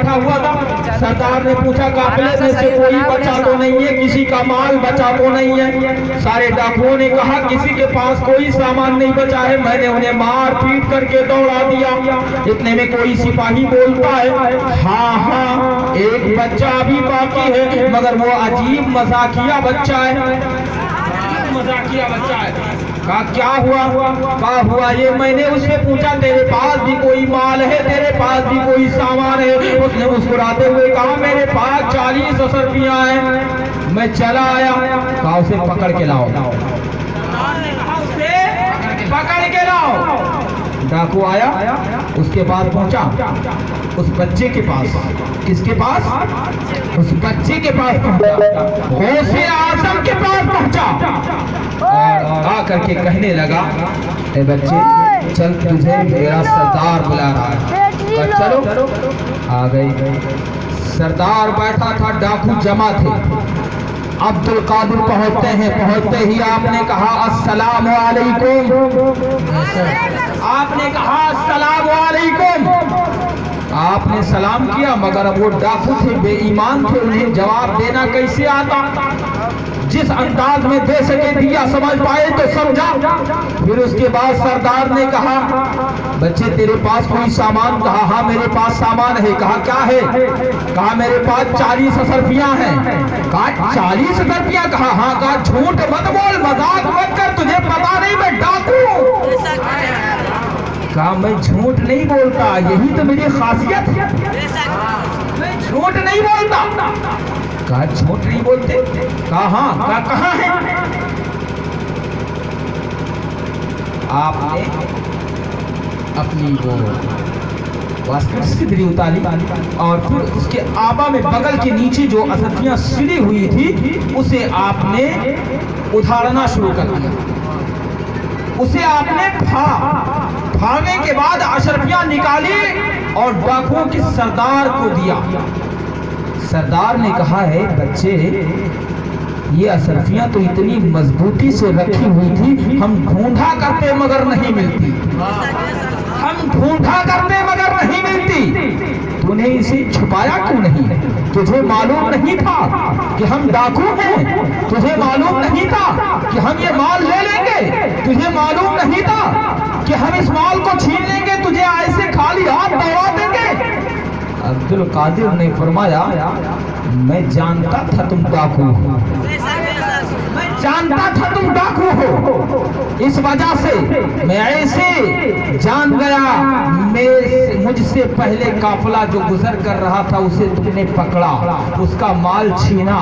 बैठा हुआ था। सरदार ने पूछा काफिले में से कोई बचा तो नहीं है, किसी का माल बचा तो नहीं है? सारे डाकुओं ने कहा किसी के पास कोई सामान नहीं बचा है, मैंने उन्हें मार पीट करके दौड़ा दिया। इतने में कोई सिपाही बोलता है, हाँ हाँ एक बच्चा अभी बाकी है, मगर वो अजीब मजाकिया बच्चा है, मजाकिया बच्चा है। कहा क्या हुआ? कहा हुआ ये, मैंने उससे पूछा तेरे पास भी कोई माल है, तेरे पास भी कोई सामान है? उसने मुस्कुराते हुए कहा मेरे पास 40 रुपया है, मैं चला आया। कहा उसे पकड़ के लाओ, उसे पकड़ के लाओ। डाकू आया, उसके बाद पहुंचा उस बच्चे के पास। किसके पास? उस बच्चे के पास पहुंचा, गौसे आजम के पास पहुंचा। आ करके कहने लगा, ए बच्चे चल, तुझे मेरा सरदार बुला रहा है। चलो आ गई। सरदार बैठा था, डाकू जमा थे। अब्दुल कादिर पहुंचते ही आपने कहा अस्सलाम वालेकुम। आपने कहा अस्सलाम वालेकुम। आपने सलाम किया, मगर अब वो डाकू थे, बेईमान थे, उन्हें जवाब देना कैसे आता? जिस अंदाज में दे सके दिया, समझ पाए तो समझा। फिर उसके बाद सरदार ने कहा बच्चे तेरे पास कोई सामान? कहा हाँ मेरे पास सामान है। कहा क्या है? कहा मेरे पास 40 रुपया है। कहा 40 रुपया? कहा हाँ। कहा झूठ मत बोल, मजाक मत कर, तुझे पता नहीं मैं डाकू हूँ। कहा मैं झूठ नहीं बोलता, यही तो मेरी खासियत है, मैं झूठ नहीं बोलता। कहा झूठ नहीं बोलते? कहा हाँ। कहा कहाँ है? आपने अपनी वो वास्तविक सिदरी उतारी और फिर उसके आबा में बगल के नीचे जो असरफियां सिली हुई थी उसे आपने उधारना शुरू कर दिया। उसे आपने फाड़ने के बाद अशरफियां निकाली और डाकुओं के सरदार को दिया। सरदार ने कहा है बच्चे ये अशरफियां तो इतनी मजबूती से रखी हुई थी, हम ढूंढा करते मगर नहीं मिलती, हम ढूंढा करते मगर नहीं मिलती। तूने इसे छुपाया क्यों नहीं? तुझे मालूम नहीं था कि हम डाकू हैं? तुझे मालूम नहीं था कि हम ये माल ले लेंगे? तुझे मालूम नहीं था कि हम इस माल को छीन लेंगे, तुझे ऐसे खाली हाथ दौड़ा देंगे? अब्दुल कादिर ने फरमाया मैं जानता था तुम डाकू हो, मैं जानता था तुम डाकू हो, इस वजह से मैं ऐसे जान गया। मुझसे पहले काफिला जो गुजर कर रहा था उसे तुमने पकड़ा, उसका माल छीना,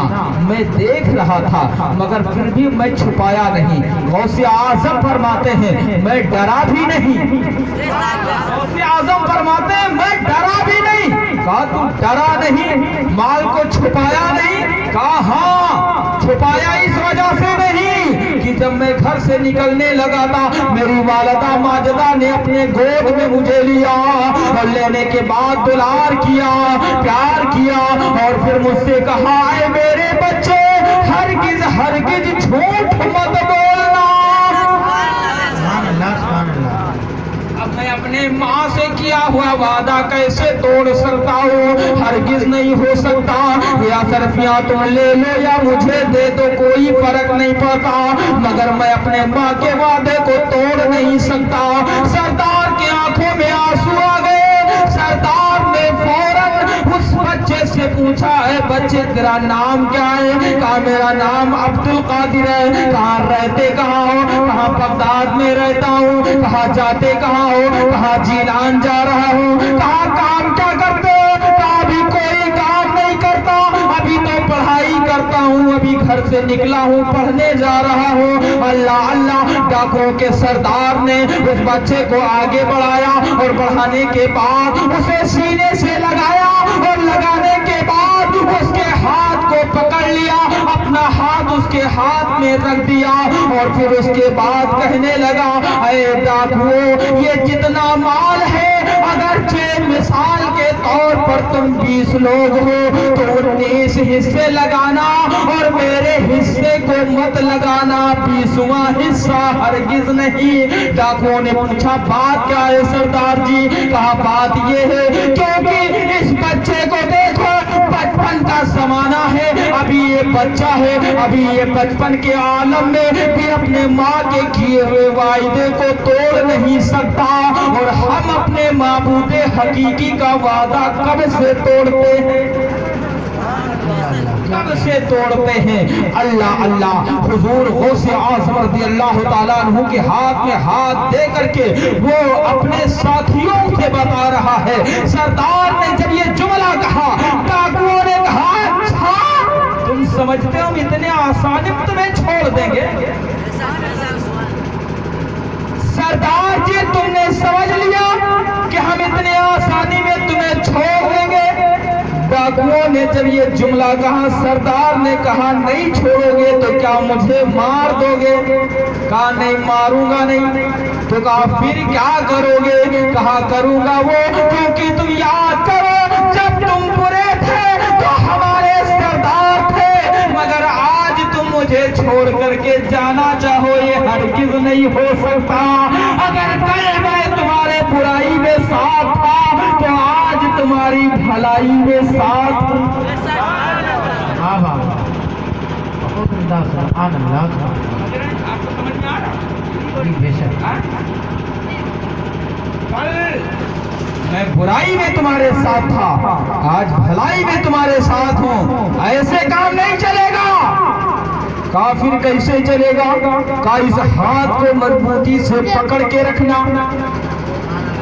मैं देख रहा था, मगर फिर भी मैं छुपाया नहीं। गौसे आजम फरमाते हैं मैं डरा भी नहीं। गौसे आजम फरमाते हैं मैं डरा भी नहीं। कहा तुम डरा नहीं, माल को छुपाया नहीं? कहा हाँ, छुपाया इस वजह से नहीं कि जब मैं घर से निकलने लगा था मेरी वालिदा माजिदा ने अपने गोद में मुझे लिया और लेने के बाद दुलार किया, प्यार किया और फिर मुझसे कहा है मेरे बच्चे हरगिज हरगिज झूठ मत बोलना। अब मैं अपने माँ से किया हुआ वादा कैसे तोड़ सकता हूँ? हरगिज नहीं हो सकता। या सरफियाँ तुम ले लो या मुझे दे दो, कोई फर्क नहीं पड़ता, मगर मैं अपने माँ के वादे को तोड़ नहीं सकता। सरदार की आंखों में आंसू आ गए। सरदार ने फौरन उस बच्चे से पूछा है बच्चे तेरा नाम क्या है? कहा मेरा नाम अब्दुल कादिर है। कहाँ रहते कहाँ हो? कहाँ बगदाद में रहता हूँ। कहाँ जाते कहाँ हो? कहाँ जीलान जा रहा हूँ। कहाँ काम क्या करते हो? कहा अभी कोई काम नहीं करता, अभी तो पढ़ाई करता हूँ, अभी घर से निकला हूँ, पढ़ने जा रहा हूँ। अल्लाह अल्लाह। डाकुओं के सरदार ने उस बच्चे को आगे बढ़ाया और बढ़ाने के बाद उसे सीने से लगाया और लगाने के बाद उसके हाथ को पकड़ लिया, अपना हाथ उसके हाथ में रख दिया और फिर उसके बाद कहने लगा अरे डाकुओं ये जितना माल है अगरचे मिसाल के तौर पर तुम 20 लोग हो तो 19 हिस्से लगाना और मेरे हिस्से को मत लगाना, 20वां हिस्सा हरगिज नहीं। डाकुओं ने पूछा बात क्या है सरदार जी? कहा बात ये है क्योंकि इस बच्चे को ये बच्चा है, अभी ये बचपन के आलम में भी अपने माँ के किए हुए वायदे को तोड़ नहीं सकता, और हम अपने माबूदे हकीकी का वादा कब से तोड़ते हैं, कब से तोड़ते हैं। अल्लाह अल्लाह। हुजूर गौसे आज़म रज़ियल्लाहु ताला अन्हु के हाथ में हाथ दे करके वो अपने साथियों से बता रहा है, सरदार ने जब ये जुमला कहा, डाकुओं ने कहा, अच्छा तुम समझते हो हम इतने आसानी में तुम्हें छोड़ देंगे? सरदार जी तुमने समझ लिया कि हम इतने आसानी में तुम्हें छोड़ देंगे? डाकुओं ने जब ये जुमला कहा, सरदार ने कहा नहीं छोड़ोगे तो क्या मुझे मार दोगे? कहा नहीं मारूंगा नहीं। तो कहा फिर क्या करोगे? कहा करूंगा वो, क्योंकि तुम याद करो जब तुम बुरे थे तो हमारे सरदार थे, मगर आज तुम मुझे छोड़ करके जाना चाहो ये हरगिज़ नहीं हो सकता। अगर कल मैं तुम्हारे बुराई में साथ था तो आज तुम्हारी भलाई में साथ। आपको समझ में आ रहा? बेशक मैं बुराई में तुम्हारे साथ था, आज भलाई में तुम्हारे साथ हूँ। ऐसे काम नहीं चलेगा। काफिर कैसे चलेगा? का इस हाथ को मजबूती से पकड़ के रखना।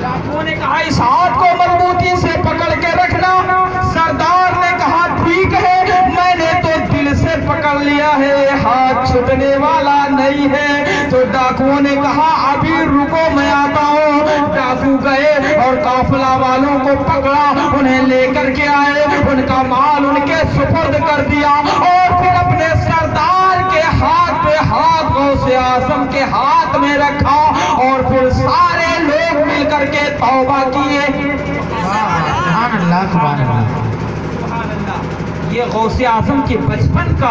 डाकुओं ने कहा इस हाथ को मजबूती से पकड़ के रखना। सरदार ने कहा ठीक है, मैंने तो दिल से पकड़ लिया है, हाथ छूटने वाला नहीं है। तो डाकुओं ने कहा अभी रुको मैं आता हूँ। डाकू गए और काफिला वालों को पकड़ा, उन्हें लेकर के आए, उनका माल उनके सुपुर्द कर दिया, और फिर अपने सरदार के हाथ पे हाथ गौसे आज़म के हाथ में रखा, और फिर सारे लोग मिलकर के तौबा किए। ये गौसे आज़म के बचपन का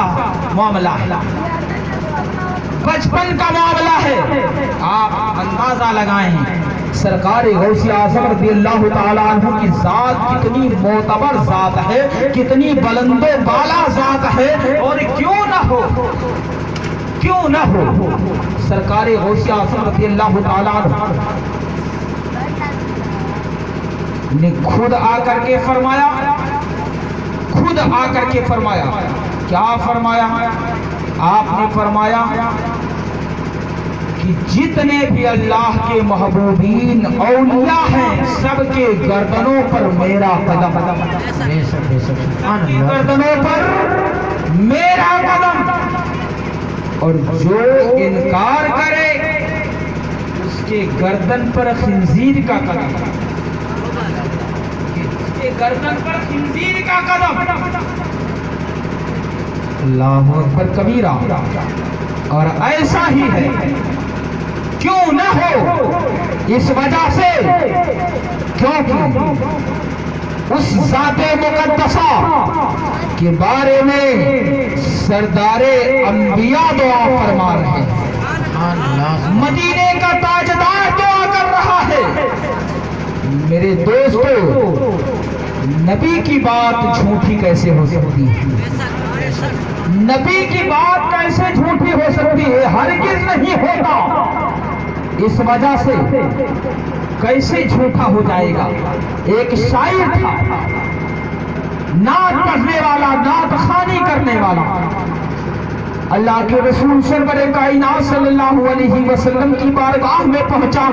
मामला है, बचपन का मामला है। आप अंदाजा लगाएं सरकार गौसे आज़म रज़ियल्लाहु ताला अन्हु की जात कितनी मोतबर जात है, कितनी बुलंदो बाला जात है। और क्यों ना हो, क्यों ना हो, सरकार गौसे आज़म रज़ियल्लाहु ताला अन्हु ने खुद आकर के फरमाया, खुद आकर के फरमाया। क्या फरमाया? आपने फरमाया कि जितने भी अल्लाह के महबूबीन औलिया हैं सबके गर्दनों पर मेरा कदम, गर्दनों पर मेरा कदम, और जो इनकार करे उसके गर्दन पर खिंजीर का कदम, उसके गर्दन पर खिंजीर का कदम। अल्लाहु अकबर कबीरा। और ऐसा ही है, क्यों न हो, इस वजह से क्योंकि उस ज़ाते मुक़द्दसा के बारे में सरदारे अंबिया दुआ फरमा रहे हैं, मदीने का ताजदार दुआ कर रहा है। मेरे दोस्तों, नबी की बात झूठी कैसे हो सकती है? नबी की बात कैसे झूठी हो सकती है? हरगिज़ नहीं होता। इस वजह से कैसे झूठा हो जाएगा? एक शायर था, नात पढ़ने वाला, नात खानी करने वाला, अल्लाह के रसूल सरवरे कायनात सल्लल्लाहु अलैहि वसल्लम की बारगाह में पहुंचा,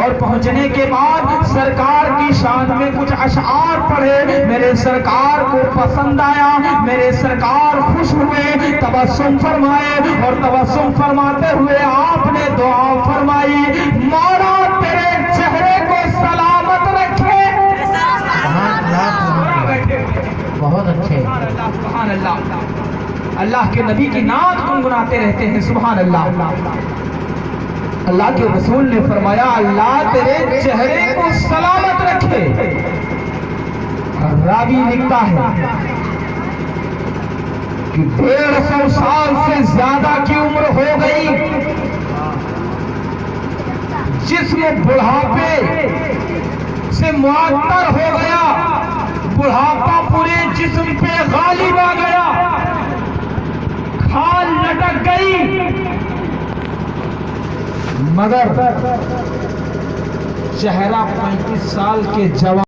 और पहुंचने के बाद सरकार की शान में कुछ अशआर पढ़े। मेरे सरकार को पसंद आया, मेरे सरकार खुश हुए, तबस्सुम फरमाए, और तबस्सुम फरमाते हुए आपने दुआ फरमाई, मौला तेरे चेहरे को सलामत रखे। बहुत अच्छे, सुभान अल्लाह। अल्लाह के नबी की नात गुनगुनाते रहते हैं, सुभान अल्लाह। अल्लाह के रसूल ने फरमाया अल्लाह तेरे चेहरे को सलामत रखे। रावी लिखता है कि 150 साल से ज्यादा की उम्र हो गई, जिस्म बुढ़ापे से मुअत्तर हो गया, बुढ़ापा पूरे जिस्म पे गालिब आ गया, मगर चेहरा 35 साल के जवान